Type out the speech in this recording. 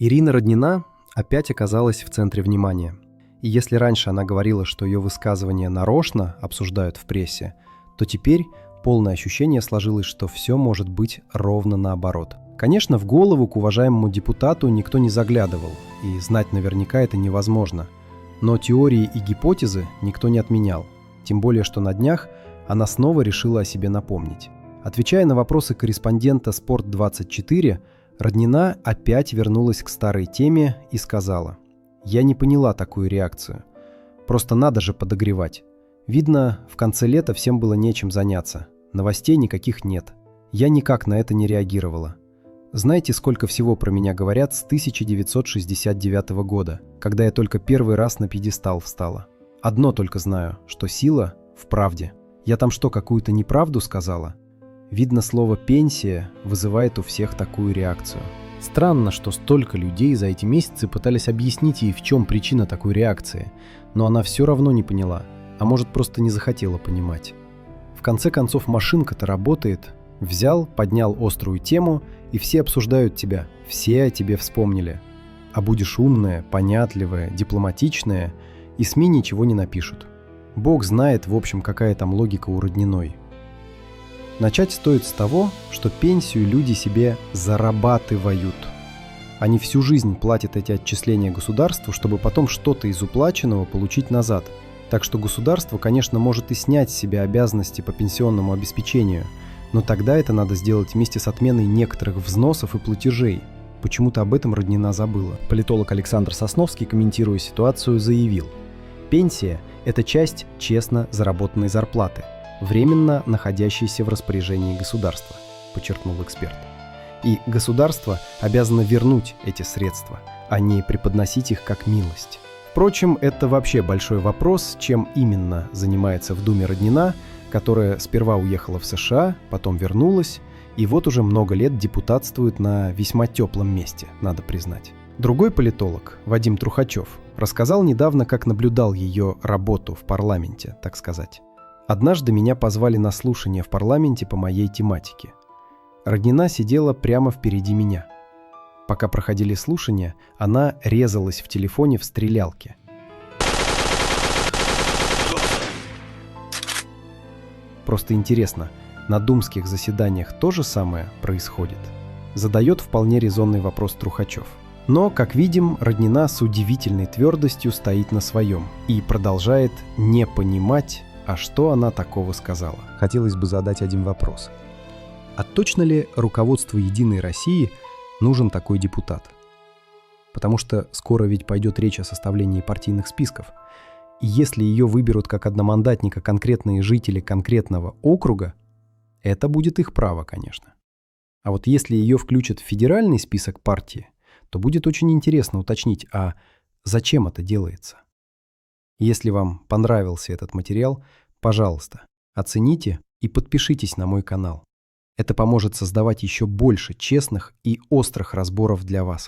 Ирина Роднина опять оказалась в центре внимания. И если раньше она говорила, что ее высказывания нарочно обсуждают в прессе, то теперь полное ощущение сложилось, что все может быть ровно наоборот. Конечно, в голову к уважаемому депутату никто не заглядывал, и знать наверняка это невозможно. Но теории и гипотезы никто не отменял. Тем более, что на днях она снова решила о себе напомнить. Отвечая на вопросы корреспондента «Спорт-24», Роднина опять вернулась к старой теме и сказала: «Я не поняла такую реакцию. Просто надо же подогревать. Видно, в конце лета всем было нечем заняться. Новостей никаких нет. Я никак на это не реагировала. Знаете, сколько всего про меня говорят с 1969 года, когда я только первый раз на пьедестал встала? Одно только знаю, что сила в правде. Я там что, какую-то неправду сказала? Видно, слово «пенсия» вызывает у всех такую реакцию». Странно, что столько людей за эти месяцы пытались объяснить ей, в чем причина такой реакции, но она все равно не поняла, а может, просто не захотела понимать. В конце концов, машинка-то работает. Взял, поднял острую тему, и все обсуждают тебя, все о тебе вспомнили. А будешь умная, понятливая, дипломатичная, и СМИ ничего не напишут. Бог знает, в общем, какая там логика у Родниной. Начать стоит с того, что пенсию люди себе зарабатывают. Они всю жизнь платят эти отчисления государству, чтобы потом что-то из уплаченного получить назад. Так что государство, конечно, может и снять с себя обязанности по пенсионному обеспечению, но тогда это надо сделать вместе с отменой некоторых взносов и платежей. Почему-то об этом Роднина забыла. Политолог Александр Сосновский, комментируя ситуацию, заявил: «Пенсия – это часть честно заработанной зарплаты, временно находящейся в распоряжении государства», подчеркнул эксперт. И государство обязано вернуть эти средства, а не преподносить их как милость. Впрочем, это вообще большой вопрос, чем именно занимается в Думе Роднина, которая сперва уехала в США, потом вернулась, и вот уже много лет депутатствует на весьма теплом месте, надо признать. Другой политолог, Вадим Трухачев, рассказал недавно, как наблюдал ее работу в парламенте, так сказать. «Однажды меня позвали на слушание в парламенте по моей тематике. Роднина сидела прямо впереди меня. Пока проходили слушания, она резалась в телефоне в стрелялке. Просто интересно, на думских заседаниях то же самое происходит?» Задает вполне резонный вопрос Трухачев. Но, как видим, Роднина с удивительной твердостью стоит на своем и продолжает не понимать, а что она такого сказала. Хотелось бы задать один вопрос. А точно ли руководству «Единой России» нужен такой депутат? Потому что скоро ведь пойдет речь о составлении партийных списков. И если ее выберут как одномандатника конкретные жители конкретного округа, это будет их право, конечно. А вот если ее включат в федеральный список партии, то будет очень интересно уточнить, а зачем это делается? Если вам понравился этот материал, пожалуйста, оцените и подпишитесь на мой канал. Это поможет создавать еще больше честных и острых разборов для вас.